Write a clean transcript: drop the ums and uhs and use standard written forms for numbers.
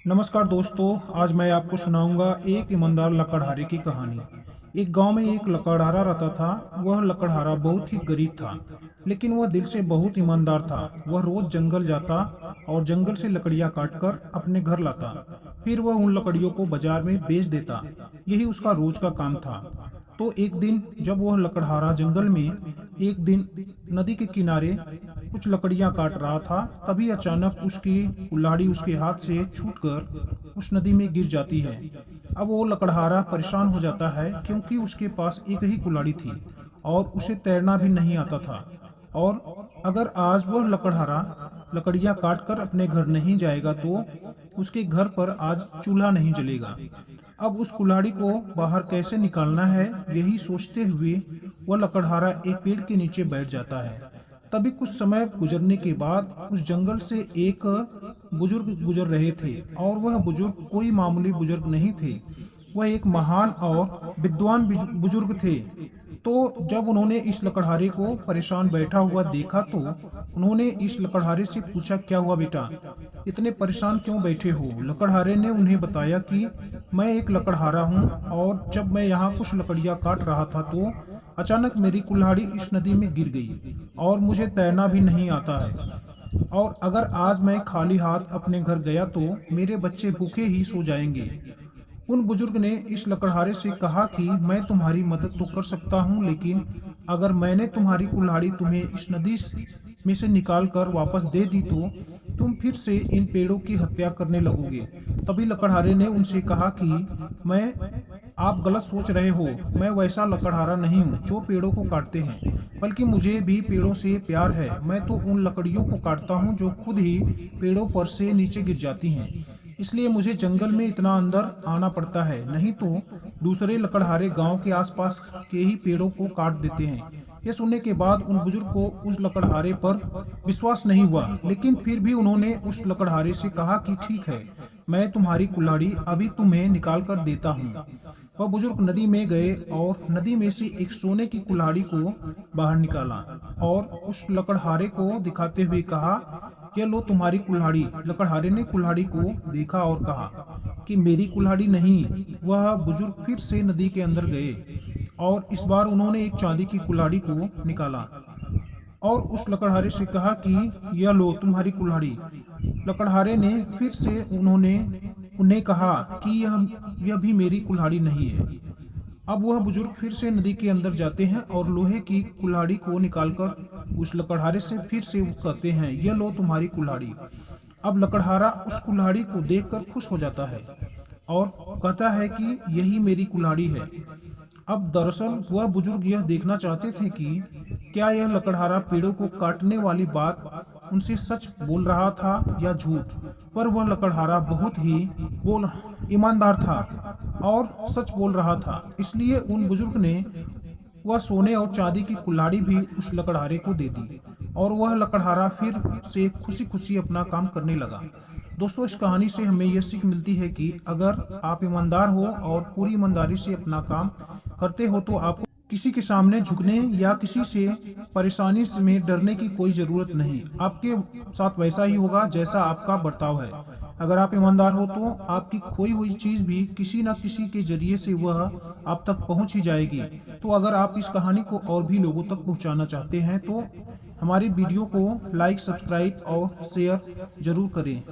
नमस्कार दोस्तों, आज मैं आपको सुनाऊंगा एक ईमानदार लकड़हारे की कहानी। एक गांव में एक लकड़हारा रहता था। वह लकड़हारा बहुत ही गरीब था, लेकिन वह दिल से बहुत ईमानदार था। वह रोज जंगल जाता और जंगल से लकड़ियां काटकर अपने घर लाता। फिर वह उन लकड़ियों को बाजार में बेच देता। यही उसका रोज का काम था। तो एक दिन जब वह लकड़हारा जंगल में एक दिन नदी के किनारे कुछ लकड़ियां काट रहा था, तभी अचानक उसकी कुल्हाड़ी उसके हाथ से छूटकर उस नदी में गिर जाती है। अब वो लकड़हारा परेशान हो जाता है, क्योंकि उसके पास एक ही कुल्हाड़ी थी और उसे तैरना भी नहीं आता था। और अगर आज वह लकड़हारा लकड़ियां काट कर अपने घर नहीं जाएगा तो उसके घर पर आज चूल्हा नहीं जलेगा। अब उस कुल्हाड़ी को बाहर कैसे निकालना है, यही सोचते हुए वह लकड़हारा एक पेड़ के नीचे बैठ जाता है। तभी कुछ समय गुजरने के बाद उस जंगल से एक बुजुर्ग गुजर रहे थे, और वह बुजुर्ग कोई मामूली बुजुर्ग नहीं थे। वह एक महान और विद्वान बुजुर्ग थे। तो जब उन्होंने इस लकड़हारे को परेशान बैठा हुआ देखा, तो उन्होंने इस लकड़हारे से पूछा, क्या हुआ बेटा, इतने परेशान क्यों बैठे हो? लकड़हारे ने उन्हें बताया कि मैं एक लकड़हारा हूँ, और जब मैं यहाँ कुछ लकड़ियाँ काट रहा था तो अचानक मेरी कुल्हाड़ी इस नदी में गिर गई और मुझे तैरना भी नहीं आता है। और अगर आज मैं खाली हाथ अपने घर गया तो मेरे बच्चे भूखे ही सो जाएंगे। उन बुजुर्ग ने इस लकड़हारे से कहा कि मैं तुम्हारी मदद तो कर सकता हूँ, लेकिन अगर मैंने तुम्हारी कुल्हाड़ी तुम्हें इस नदी में से निकाल कर वापस दे दी तो तुम फिर से इन पेड़ों की हत्या करने लगोगे। तभी लकड़हारे ने उनसे कहा कि मैं आप गलत सोच रहे हो। मैं वैसा लकड़हारा नहीं हूँ जो पेड़ों को काटते हैं, बल्कि मुझे भी पेड़ों से प्यार है। मैं तो उन लकड़ियों को काटता हूँ जो खुद ही पेड़ों पर से नीचे गिर जाती हैं। इसलिए मुझे जंगल में इतना अंदर आना पड़ता है, नहीं तो दूसरे लकड़हारे गांव के आसपास के ही पेड़ों को काट देते हैं। यह सुनने के बाद उन बुजुर्ग को उस लकड़हारे पर विश्वास नहीं हुआ, लेकिन फिर भी उन्होंने उस लकड़हारे से कहा कि ठीक है, मैं तुम्हारी कुल्हाड़ी अभी तुम्हें निकाल कर देता हूँ। वह बुजुर्ग नदी में गए और नदी में से एक सोने की कुल्हाड़ी को बाहर निकाला और उस लकड़हारे को दिखाते हुए कहा, यह लो तुम्हारी कुल्हाड़ी। लकड़हारे ने कुल्हाड़ी को देखा और कहा कि मेरी कुल्हाड़ी नहीं। वह बुजुर्ग फिर से नदी के अंदर गए और इस बार उन्होंने एक चांदी की कुल्हाड़ी को निकाला और उस लकड़हारे से कहा कि यह लो तुम्हारी कुल्हाड़ी। लकड़हारे ने फिर से उन्हें कहा कि यह भी मेरी कुल्हाड़ी नहीं है। अब वह बुजुर्ग फिर से नदी के अंदर जाते हैं और लोहे की कुल्हाड़ी को निकालकर उस लकड़हारे से फिर से कहते हैं, यह लो तुम्हारी कुल्हाड़ी। अब लकड़हारा उस कुल्हाड़ी को देखकर खुश हो जाता है और कहता है कि यही मेरी कुल्हाड़ी है। अब दरअसल वह बुजुर्ग यह देखना चाहते थे कि क्या यह लकड़हारा पेड़ों को काटने वाली बात उनसे सच बोल रहा था या झूठ। पर वह लकड़हारा बहुत ही ईमानदार था और सच बोल रहा था। इसलिए उन बुजुर्ग ने वह सोने और चांदी की कुल्हाड़ी भी उस लकड़हारे को दे दी और वह लकड़हारा फिर से खुशी खुशी अपना काम करने लगा। दोस्तों, इस कहानी से हमें यह सीख मिलती है कि अगर आप ईमानदार हो और पूरी ईमानदारी से अपना काम करते हो तो आपको किसी के सामने झुकने या किसी से परेशानी में डरने की कोई जरूरत नहीं। आपके साथ वैसा ही होगा जैसा आपका बर्ताव है। अगर आप ईमानदार हो तो आपकी खोई हुई चीज भी किसी न किसी के जरिए से वह आप तक पहुंच ही जाएगी। तो अगर आप इस कहानी को और भी लोगों तक पहुंचाना चाहते हैं तो हमारी वीडियो को लाइक, सब्सक्राइब और शेयर जरूर करें।